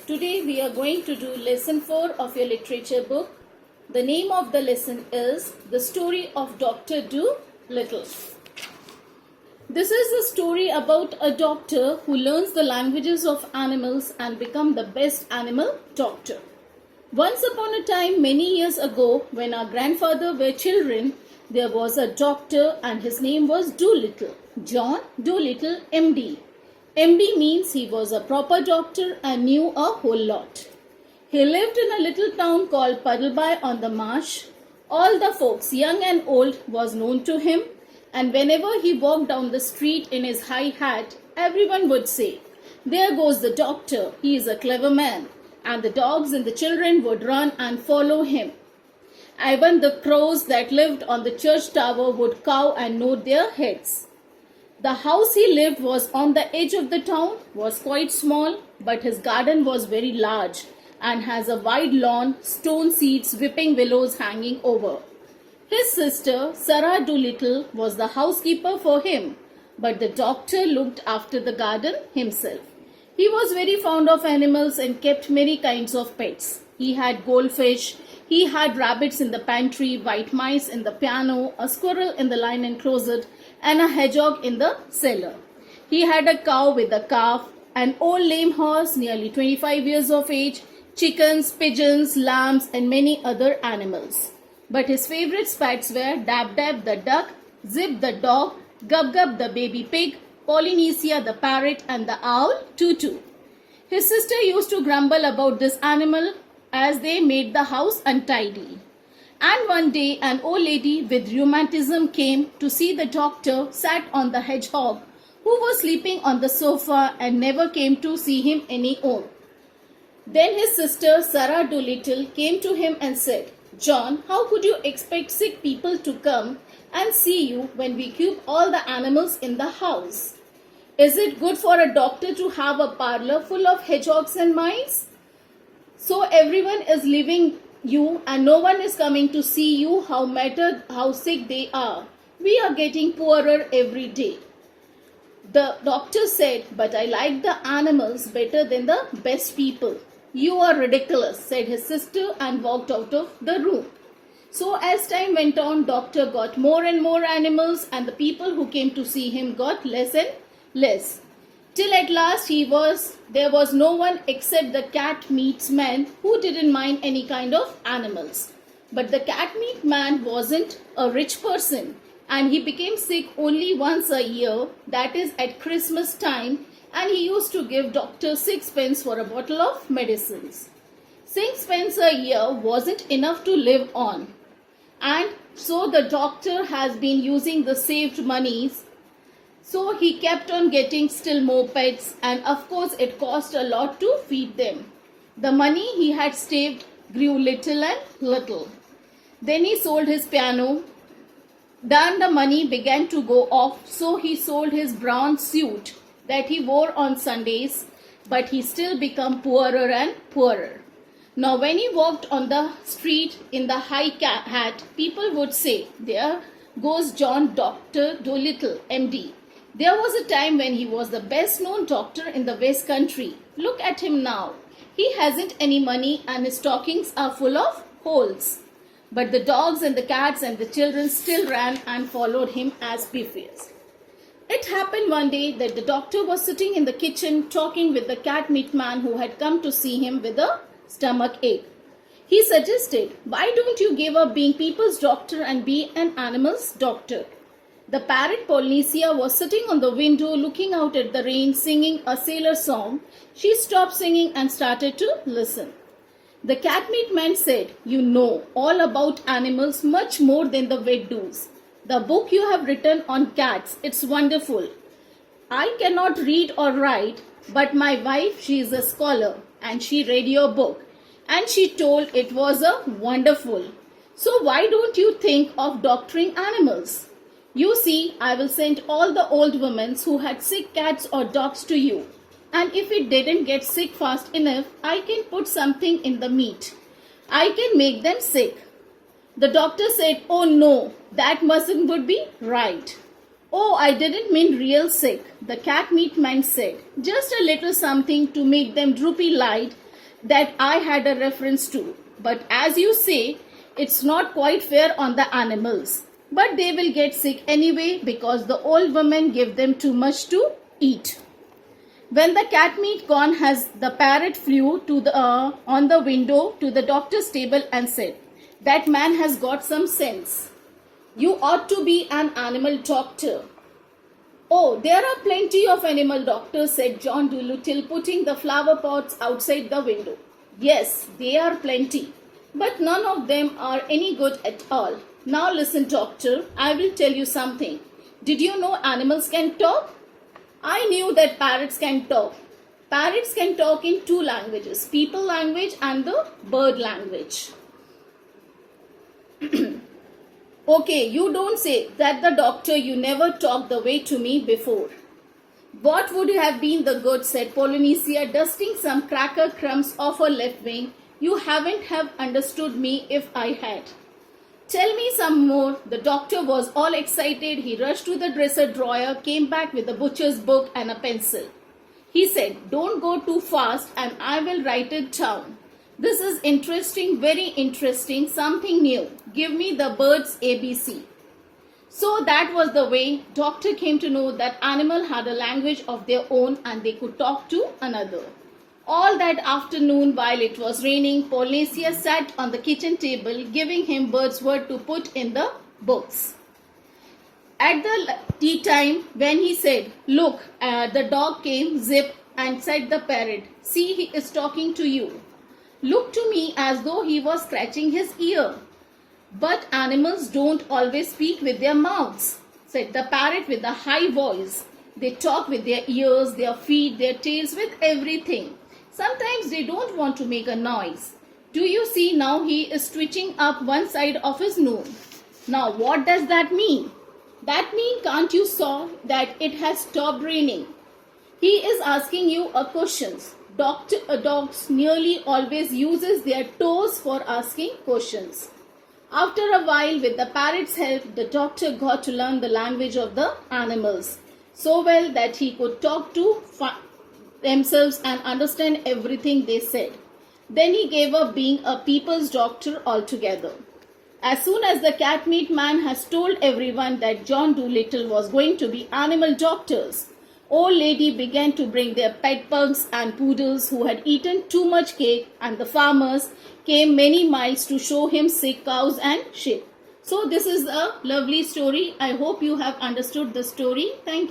Today we are going to do lesson 4 of your literature book. The name of the lesson is The Story of Dr. Dolittle. This is a story about a doctor who learns the languages of animals and becomes the best animal doctor. Once upon a time, many years ago, when our grandfather were children, there was a doctor and his name was Dolittle, John Dolittle, MD. MD means he was a proper doctor and knew a whole lot. He lived in a little town called Puddleby on the Marsh. All the folks, young and old, was known to him, and whenever he walked down the street in his high hat, everyone would say, "There goes the doctor, he is a clever man," and the dogs and the children would run and follow him. Even the crows that lived on the church tower would cow and nod their heads. The house he lived was on the edge of the town, was quite small, but his garden was very large and has a wide lawn, stone seats, whipping willows hanging over. His sister, Sarah Dolittle, was the housekeeper for him, but the doctor looked after the garden himself. He was very fond of animals and kept many kinds of pets. He had goldfish, he had rabbits in the pantry, white mice in the piano, a squirrel in the linen closet, and a hedgehog in the cellar. He had a cow with a calf, an old lame horse nearly 25 years of age, chickens, pigeons, lambs, and many other animals. But his favorite pets were Dab Dab the duck, Zip the dog, Gub Gub the baby pig, Polynesia the parrot, and the owl Tutu. His sister used to grumble about this animal as they made the house untidy. And one day an old lady with rheumatism came to see the doctor sat on the hedgehog, who was sleeping on the sofa and never came to see him any more. Then his sister Sarah Dolittle came to him and said, "John, how could you expect sick people to come and see you when we keep all the animals in the house? Is it good for a doctor to have a parlor full of hedgehogs and mice? So everyone is leaving you and no one is coming to see you how sick they are. We are getting poorer every day." The doctor said, "But I like the animals better than the best people." "You are ridiculous," said his sister and walked out of the room. So as time went on, doctor got more and more animals and the people who came to see him got less and less. Till at last there was no one except the cat meat man who didn't mind any kind of animals. But the cat meat man wasn't a rich person and he became sick only once a year, that is at Christmas time, and he used to give doctor 6 pence for a bottle of medicines. 6 pence a year wasn't enough to live on, and so the doctor has been using the saved monies. So he kept on getting still more pets, and of course it cost a lot to feed them. The money he had saved grew little and little. Then he sold his piano. Then the money began to go off, so he sold his brown suit that he wore on Sundays, but he still became poorer and poorer. Now when he walked on the street in the high hat, people would say, "There goes John Dr. Dolittle, MD. There was a time when he was the best known doctor in the West Country. Look at him now. He hasn't any money and his stockings are full of holes." But the dogs and the cats and the children still ran and followed him as previous. It happened one day that the doctor was sitting in the kitchen talking with the cat meat man who had come to see him with a stomach ache. He suggested, "Why don't you give up being people's doctor and be an animal's doctor?" The parrot Polynesia was sitting on the window looking out at the rain, singing a sailor song. She stopped singing and started to listen. The cat meat man said, "You know all about animals much more than the vet does. The book you have written on cats, it's wonderful. I cannot read or write, but my wife, she is a scholar and she read your book and she told it was a wonderful. So why don't you think of doctoring animals? You see, I will send all the old women who had sick cats or dogs to you. And if it didn't get sick fast enough, I can put something in the meat. I can make them sick." The doctor said, "Oh no, that mustn't would be right." Oh, I didn't mean real sick, the cat meat man said. Just a little something to make them droopy light that I had a reference to. But as you say, it's not quite fair on the animals. But they will get sick anyway because the old women give them too much to eat. When the cat meat gone has the parrot flew to the on the window to the doctor's table and said, "That man has got some sense. You ought to be an animal doctor." "Oh, there are plenty of animal doctors," said John Dolittle, putting the flower pots outside the window. "Yes, they are plenty, but none of them are any good at all. Now listen, doctor, I will tell you something. Did you know animals can talk?" "I knew that parrots can talk." Parrots can talk in two languages, people language and the bird language. "Okay, you don't say that, the doctor. You never talked the way to me before." "What would have been the good," said Polynesia, dusting some cracker crumbs off her left wing. "You haven't have understood me if I had." "Tell me some more." The doctor was all excited. He rushed to the dresser drawer, came back with a butcher's book and a pencil. He said, "Don't go too fast and I will write it down. This is interesting, very interesting, something new. Give me the bird's ABC." So that was the way doctor came to know that animal had a language of their own and they could talk to another. All that afternoon, while it was raining, Polynesia sat on the kitchen table, giving him bird's word to put in the books. At the tea time, when he said, "Look," the dog came, Zip, and said the parrot, "See, he is talking to you." Looked to me as though he was scratching his ear. "But animals don't always speak with their mouths," said the parrot with a high voice. "They talk with their ears, their feet, their tails, with everything. Sometimes they don't want to make a noise. Do you see now he is twitching up one side of his nose? Now what does that mean? That mean, can't you saw that it has stopped raining? He is asking you a questions. Dogs nearly always uses their toes for asking questions." After a while, with the parrot's help, the doctor got to learn the language of the animals so well that he could talk to themselves and understand everything they said. Then he gave up being a people's doctor altogether. As soon as the cat meat man has told everyone that John Dolittle was going to be animal doctors, old lady began to bring their pet pugs and poodles who had eaten too much cake, and the farmers came many miles to show him sick cows and sheep. So this is a lovely story. I hope you have understood the story. Thank you.